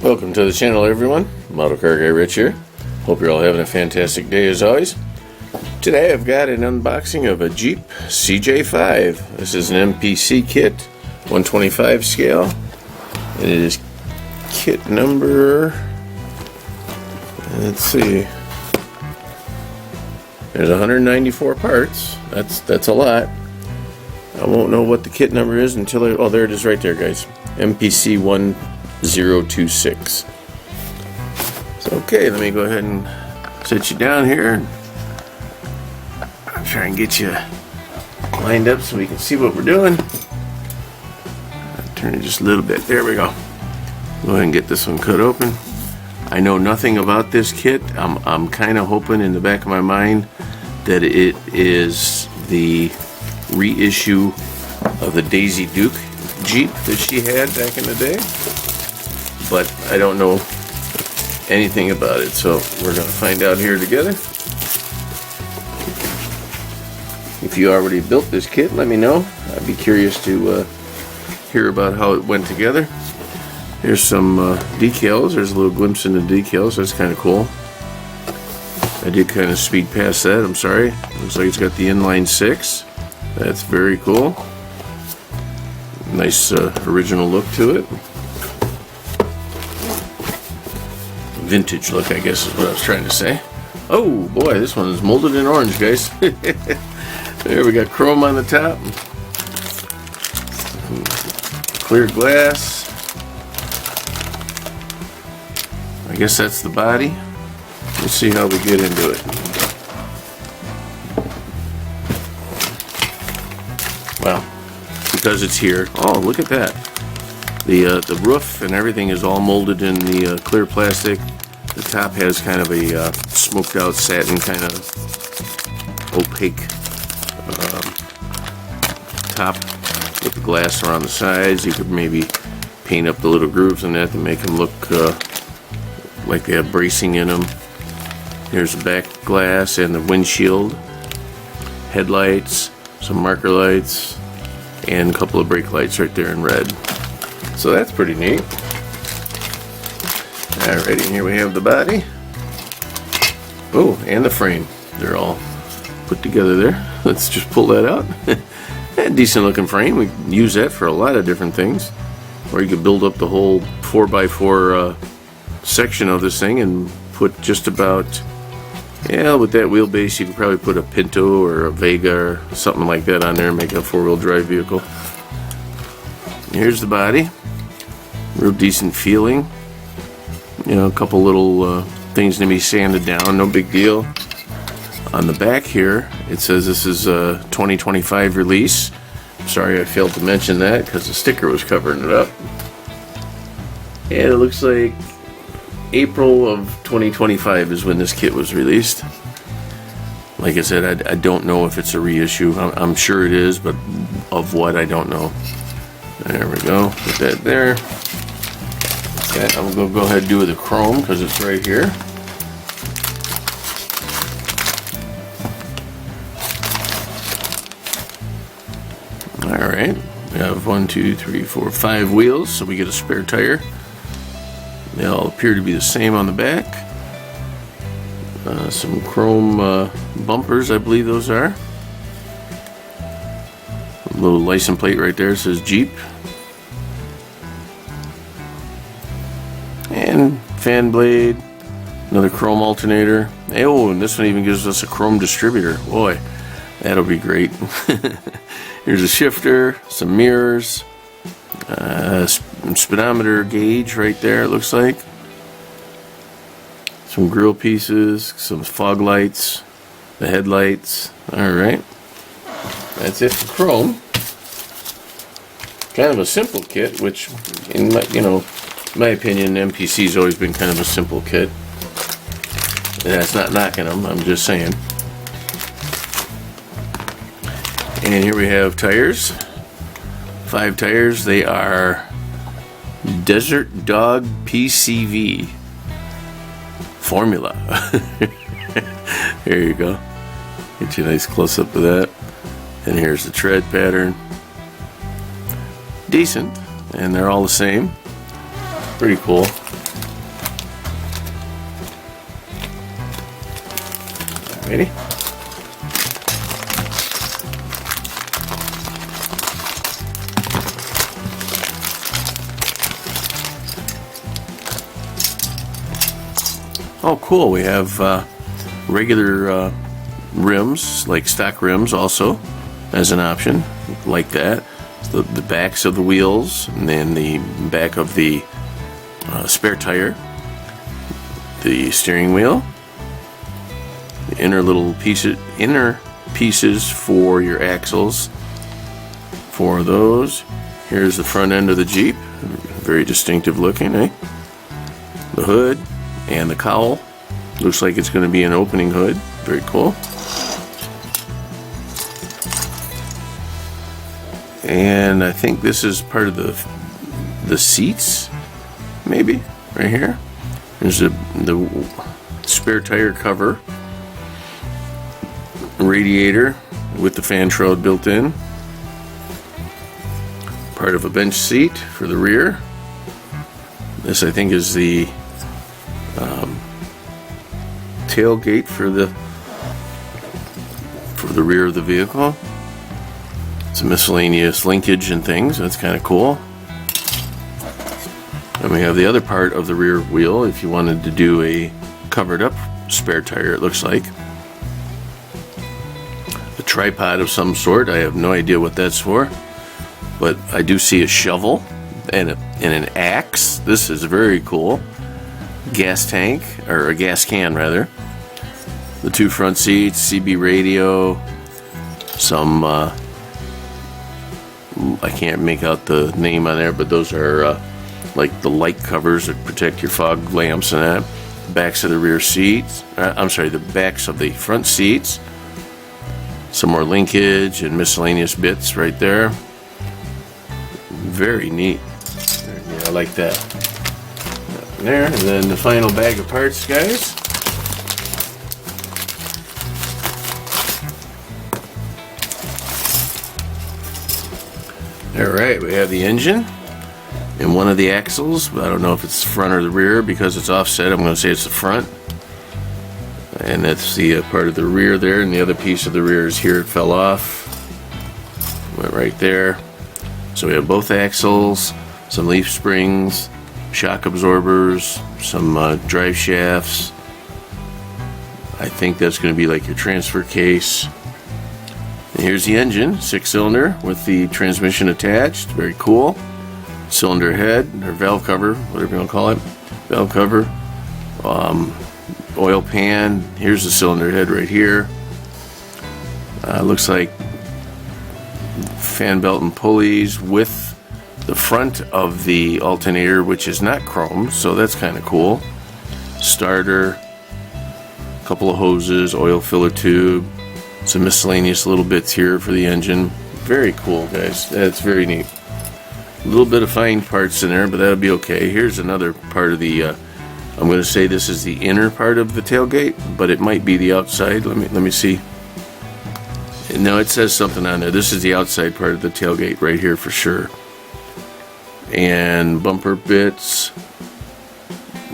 Welcome to the channel, everyone. Model Car Guy Rich here. Hope you're all having a fantastic day as always. Today I've got an unboxing of a Jeep CJ5. This is an MPC kit, 125 scale. And it is kit number, let's see, there's 194 parts. That's a lot. I won't know what the kit number is until oh, there it is right there, guys. MPC 1026. So okay, let me go ahead and sit you down here and I'll try and get you lined up so we can see what we're doing. I'll turn it just a little bit. There we go. Go ahead and get this one cut open. I know nothing about this kit. I'm kind of hoping in the back of my mind that it is the reissue of the Daisy Duke Jeep that she had back in the day, but I don't know anything about it, so we're going to find out here together. If you already built this kit, let me know. I'd be curious to hear about how it went together. Here's some decals. There's a little glimpse into decals. That's kind of cool. I did kind of speed past that. I'm sorry. Looks like it's got the inline 6. That's very cool. Nice original look to it. Vintage look, I guess is what I was trying to say. Oh boy, this one is molded in orange, guys. There we got chrome on the top. Clear glass. I guess that's the body. Let's see how we get into it. Well, because it's here. Oh, look at that. The roof and everything is all molded in the clear plastic. The top has kind of a smoked out satin kind of opaque top with the glass around the sides. You could maybe paint up the little grooves in that to make them look like they have bracing in them. Here's the back glass and the windshield, headlights, some marker lights, and a couple of brake lights right there in red. So that's pretty neat. Alrighty, here we have the body. Oh, and the frame. They're all put together there. Let's just pull that out. A decent looking frame. We can use that for a lot of different things. Or you could build up the whole 4x4 section of this thing and put just about, yeah, with that wheelbase you could probably put a Pinto or a Vega or something like that on there and make a 4-wheel drive vehicle. Here's the body. Real decent feeling. You know, a couple little things to be sanded down, no big deal. On the back here it says this is a 2025 release. Sorry I failed to mention that because the sticker was covering it up. And it looks like April of 2025 is when this kit was released. Like I said, I don't know if it's a reissue. I'm sure it is, but of what, I don't know. There we go. Put that there. Okay, I'm going to go ahead and do the chrome because it's right here. Alright, we have 1, 2, 3, 4, 5 wheels, so we get a spare tire. They all appear to be the same on the back. Some chrome bumpers, I believe those are. A little license plate right there says Jeep. And fan blade, another chrome alternator. Oh, and this one even gives us a chrome distributor. Boy, that'll be great. Here's a shifter, some mirrors, speedometer gauge right there, it looks like. Some grill pieces, some fog lights, the headlights. Alright, that's it for chrome. Kind of a simple kit, which in my opinion, MPC's always been kind of a simple kit. And that's not knocking them, I'm just saying. And here we have tires. 5 tires. They are Desert Dog PCV formula. There you go. Get you a nice close up of that. And here's the tread pattern. Decent, and they're all the same. Pretty cool. Ready? Oh, cool. We have regular rims, like stock rims also, as an option, like that. The backs of the wheels, and then the back of the spare tire, the steering wheel, the inner pieces for your axles, for those. Here's the front end of the Jeep, very distinctive looking, eh? The hood and the cowl, looks like it's going to be an opening hood, very cool. And I think this is part of the seats, maybe, right here. There's the spare tire cover, radiator with the fan shroud built in, part of a bench seat for the rear. This, I think, is the tailgate for the rear of the vehicle. Some miscellaneous linkage and things. That's kind of cool. And we have the other part of the rear wheel if you wanted to do a covered up spare tire, it looks like. A tripod of some sort. I have no idea what that's for. But I do see a shovel and an axe. This is very cool. Gas tank, or a gas can rather. The two front seats, CB radio, some I can't make out the name on there, but those are like the light covers that protect your fog lamps and that. Backs of the rear seats, the backs of the front seats. Some more linkage and miscellaneous bits right there. Very neat. Yeah, I like that. There, and then the final bag of parts, guys. Alright, we have the engine and one of the axles. I don't know if it's the front or the rear because it's offset. I'm going to say it's the front. And that's the part of the rear there, and the other piece of the rear is here. It fell off. Went right there. So we have both axles, some leaf springs, shock absorbers, some drive shafts. I think that's going to be like your transfer case. And here's the engine, 6-cylinder with the transmission attached. Very cool. Cylinder head, or valve cover, whatever you want to call it. Valve cover. Oil pan. Here's the cylinder head right here. Looks like fan belt and pulleys with the front of the alternator, which is not chrome, so that's kind of cool. Starter, a couple of hoses, oil filler tube, some miscellaneous little bits here for the engine. Very cool, guys. That's very neat. A little bit of fine parts in there, but that'll be okay. Here's another part of the I'm going to say this is the inner part of the tailgate, but it might be the outside. Let me see. No, it says something on there. This is the outside part of the tailgate right here for sure. And bumper bits,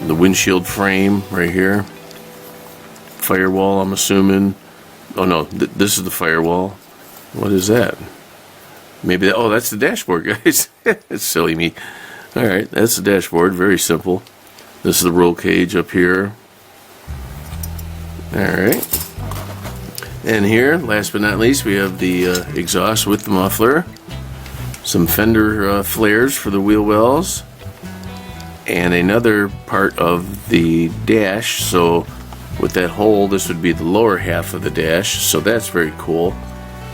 the windshield frame right here, firewall, I'm assuming. Oh no, this is the firewall. What is that? Maybe that, oh, that's the dashboard, guys. That's silly me. All right, that's the dashboard. Very simple. This is the roll cage up here. All right. And here, last but not least, we have the exhaust with the muffler. Some fender flares for the wheel wells. And another part of the dash. So with that hole, this would be the lower half of the dash. So that's very cool.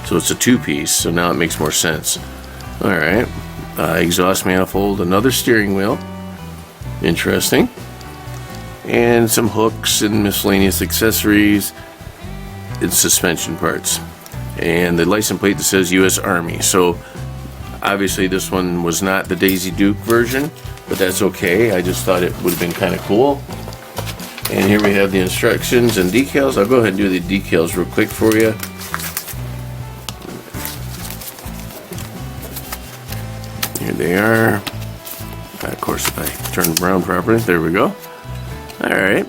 So it's a two-piece, so now it makes more sense. All right. Exhaust manifold, another steering wheel. Interesting. And some hooks and miscellaneous accessories and suspension parts. And the license plate that says U.S. Army. So obviously this one was not the Daisy Duke version, but that's okay. I just thought it would have been kind of cool. And here we have the instructions and decals. I'll go ahead and do the decals real quick for you. Here they are. Of course, if I turn them around properly, there we go. Alright.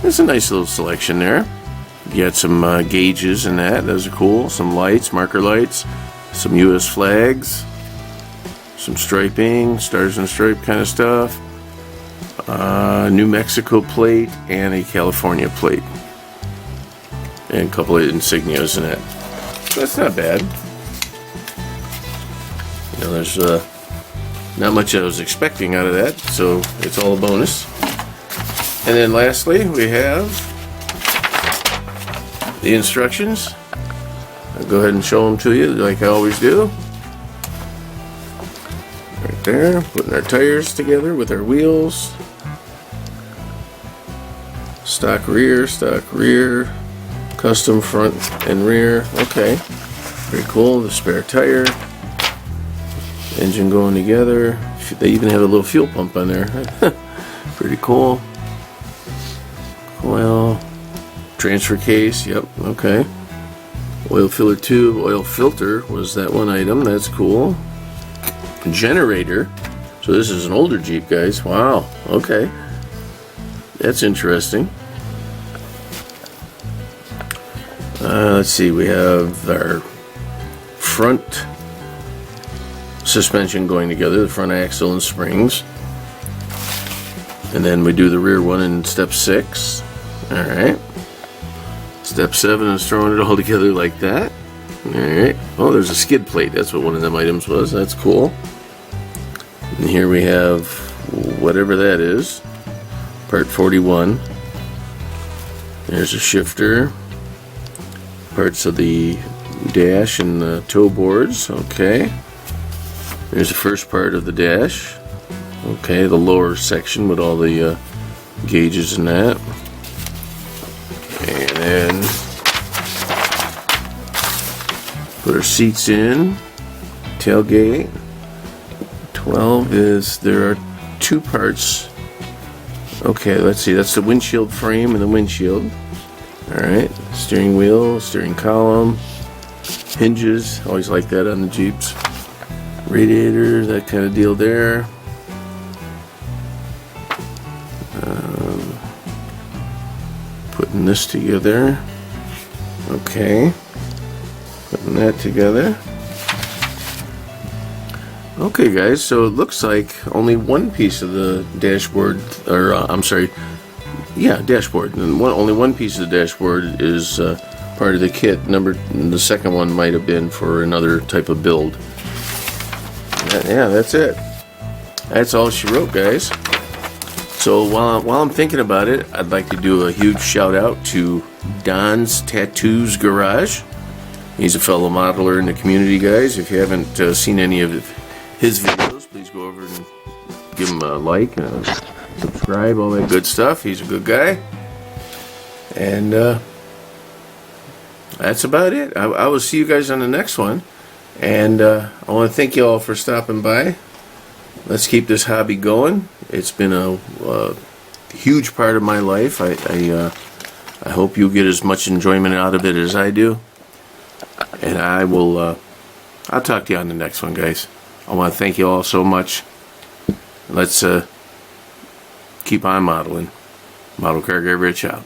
There's a nice little selection there. You got some gauges and that. Those are cool. Some lights, marker lights, some U.S. flags, some striping, stars and stripe kind of stuff. New Mexico plate and a California plate, and a couple of insignias in it. So that's not bad. You know, there's not much I was expecting out of that, so it's all a bonus. And then lastly, we have the instructions. I'll go ahead and show them to you like I always do. Right there, putting our tires together with our wheels. Stock rear, custom front and rear. Okay, pretty cool. The spare tire, engine going together. They even have a little fuel pump on there. Pretty cool. Oil transfer case. Yep. Okay. Oil filler tube. Oil filter was that one item. That's cool. Generator. So this is an older Jeep, guys. Wow. Okay. That's interesting. Let's see, we have our front suspension going together, the front axle and springs. And then we do the rear one in step 6. Alright. Step 7 is throwing it all together like that. Alright. Oh, there's a skid plate. That's what one of them items was. That's cool. And here we have whatever that is. Part 41. There's a shifter. Parts of the dash and the toe boards. Okay. There's the first part of the dash. Okay, the lower section with all the gauges and that. And then put our seats in. Tailgate. 12 is, there are 2 parts. Okay, let's see, that's the windshield frame and the windshield. Alright, steering wheel, steering column, hinges, always like that on the Jeeps. Radiator, that kind of deal there. Putting this together. Okay, putting that together. Okay guys, so it looks like only one piece of the dashboard, or I'm sorry, yeah, dashboard. And only one piece of the dashboard is part of the kit. The second one might have been for another type of build. Yeah, that's it. That's all she wrote, guys. So while I'm thinking about it, I'd like to do a huge shout out to Don's Tattoos Garage. He's a fellow modeler in the community, guys. If you haven't seen any of his videos, please go over and give him a like, subscribe, all that good stuff. He's a good guy. And that's about it. I will see you guys on the next one. And I want to thank you all for stopping by. Let's keep this hobby going. It's been a huge part of my life. I hope you get as much enjoyment out of it as I do. And I'll talk to you on the next one, guys. I want to thank you all so much. Let's keep on modeling. Model Car Guy Rich out.